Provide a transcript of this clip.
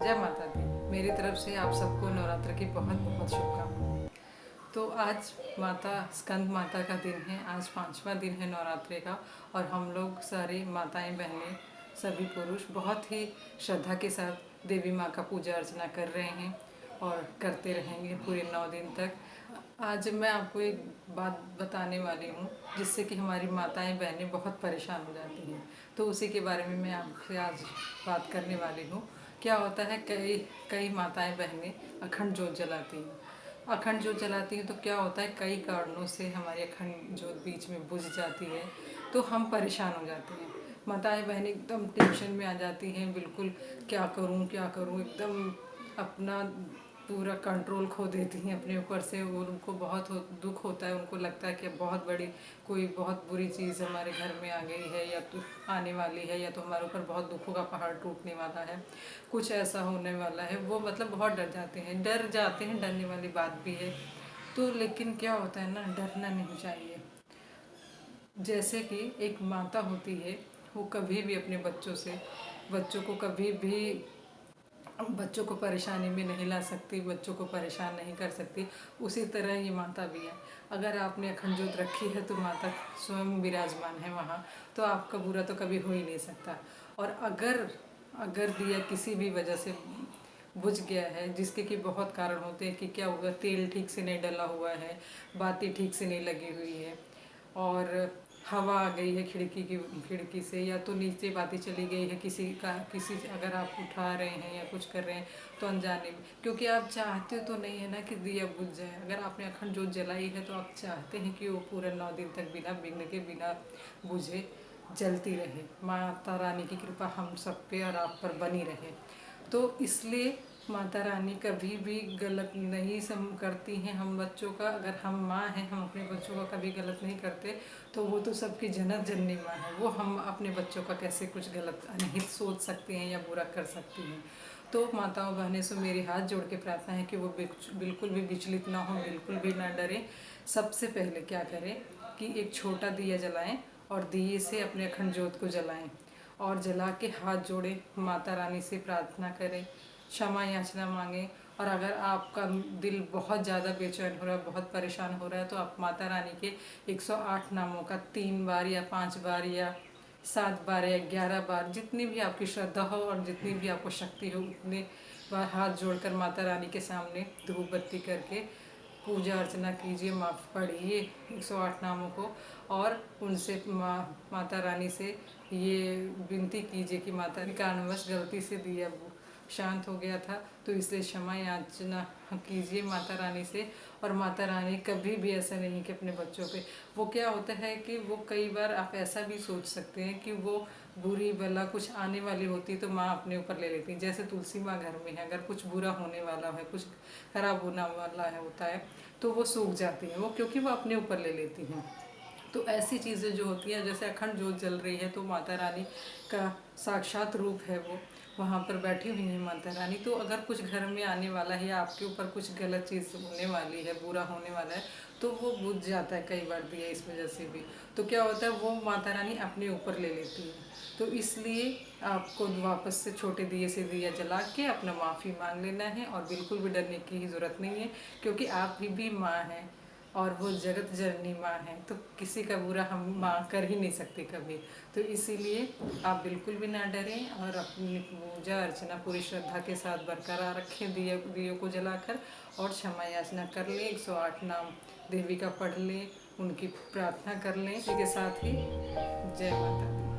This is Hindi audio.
जय माता दी। मेरी तरफ से आप सबको नवरात्र की बहुत बहुत शुभकामनाएं। तो आज माता स्कंद माता का दिन है। आज 5वां दिन है नवरात्रि का और हम लोग सारी माताएं बहनें सभी पुरुष बहुत ही श्रद्धा के साथ देवी माँ का पूजा अर्चना कर रहे हैं और करते रहेंगे पूरे 9 दिन तक। आज मैं आपको एक बात बताने वाली हूँ जिससे कि हमारी माताएं बहनें बहुत परेशान हो जाती हैं। तो उसी के बारे में मैं आपसे आज बात करने वाली हूँ। क्या होता है, कई कई माताएं बहनें अखंड जोत जलाती हैं। अखंड जोत जलाती हैं तो क्या होता है, कई कारणों से हमारी अखंड जोत बीच में बुझ जाती है तो हम परेशान हो जाते हैं। माताएं बहनें एकदम टेंशन में आ जाती हैं, बिल्कुल क्या करूं क्या करूं, एकदम अपना पूरा कंट्रोल खो देती हैं अपने ऊपर से। और उनको बहुत दुख होता है, उनको लगता है कि बहुत बड़ी कोई बहुत बुरी चीज़ हमारे घर में आ गई है या तो आने वाली है, या तो हमारे ऊपर बहुत दुखों का पहाड़ टूटने वाला है, कुछ ऐसा होने वाला है। वो मतलब बहुत डर जाते हैं, डरने वाली बात भी है। तो लेकिन क्या होता है ना, डरना नहीं चाहिए। जैसे कि एक माता होती है, वो कभी भी अपने बच्चों को कभी भी बच्चों को परेशानी में नहीं ला सकती, बच्चों को परेशान नहीं कर सकती। उसी तरह ये माता भी है। अगर आपने अखंड जोत रखी है तो माता स्वयं विराजमान है वहाँ, तो आपका बुरा तो कभी हो ही नहीं सकता। और अगर अगर दिया किसी भी वजह से बुझ गया है, जिसके कि बहुत कारण होते हैं कि क्या हुआ, तेल ठीक से नहीं डला हुआ है, बाती ठीक से नहीं लगी हुई है, और हवा आ गई है खिड़की से, या तो नीचे बाती चली गई है किसी अगर आप उठा रहे हैं या कुछ कर रहे हैं तो अनजाने में, क्योंकि आप चाहते तो नहीं है ना कि दिया बुझ जाए। अगर आपने अखंड जोत जलाई है तो आप चाहते हैं कि वो पूरा 9 दिन तक बिना विघ्न के, बिना बुझे जलती रहे। माता रानी की कृपा हम सब पे और आप पर बनी रहे। तो इसलिए माता रानी कभी भी गलत नहीं सम करती हैं हम बच्चों का। अगर हम माँ हैं, हम अपने बच्चों का कभी गलत नहीं करते, तो वो तो सबकी जनक जननी माँ है। वो हम अपने बच्चों का कैसे कुछ गलत अनहित सोच सकते हैं या बुरा कर सकती हैं। तो माताओं बहनें से मेरी हाथ जोड़ के प्रार्थना है कि वो बिल्कुल भी विचलित ना हो, बिल्कुल भी ना डरें। सबसे पहले क्या करें कि एक छोटा दिया जलाएं और दिए से अपने अखंड जोत को जलाएं और जला के हाथ जोड़े माता रानी से प्रार्थना करें, क्षमा याचना मांगें। और अगर आपका दिल बहुत ज़्यादा बेचैन हो रहा है, बहुत परेशान हो रहा है, तो आप माता रानी के 108 नामों का 3 बार या 5 बार या 7 बार या 11 बार, जितनी भी आपकी श्रद्धा हो और जितनी भी आपको शक्ति हो, उतने बार हाथ जोड़कर माता रानी के सामने धूप बत्ती करके पूजा अर्चना कीजिए, माफ़ पढ़िए 108 नामों को, और उनसे माता रानी से ये विनती कीजिए कि माता कारणवश गलती से दिया वो शांत हो गया था, तो इसलिए क्षमा याचना कीजिए माता रानी से। और माता रानी कभी भी ऐसा नहीं कि अपने बच्चों पे, वो क्या होता है कि वो कई बार आप ऐसा भी सोच सकते हैं कि वो बुरी बला कुछ आने वाली होती तो माँ अपने ऊपर ले लेती। जैसे तुलसी माँ घर में है, अगर कुछ बुरा होने वाला है, कुछ खराब होने वाला है होता है, तो वो सूख जाती हैं वो, क्योंकि वो अपने ऊपर ले लेती हैं। तो ऐसी चीज़ें जो होती हैं, जैसे अखंड जोत जल रही है तो माता रानी का साक्षात रूप है, वो वहाँ पर बैठी हुई है माता रानी। तो अगर कुछ घर में आने वाला है या आपके ऊपर कुछ गलत चीज़ होने वाली है, बुरा होने वाला है, तो वो बुझ जाता है कई बार दिया इस वजह से भी। तो क्या होता है, वो माता रानी अपने ऊपर ले लेती है। तो इसलिए आपको वापस से छोटे दिए से दिया जला के अपना माफ़ी मांग लेना है, और बिल्कुल भी डरने की ही ज़रूरत नहीं है, क्योंकि आप भी माँ हैं और वो जगत जननी माँ है, तो किसी का बुरा हम माँ कर ही नहीं सकते कभी। तो इसीलिए आप बिल्कुल भी ना डरें और अपनी पूजा अर्चना पूरी श्रद्धा के साथ बरकरार रखें, दियों को जलाकर, और क्षमा याचना कर लें, 108 नाम देवी का पढ़ लें, उनकी प्रार्थना कर लें। इसी के साथ ही जय माता दी।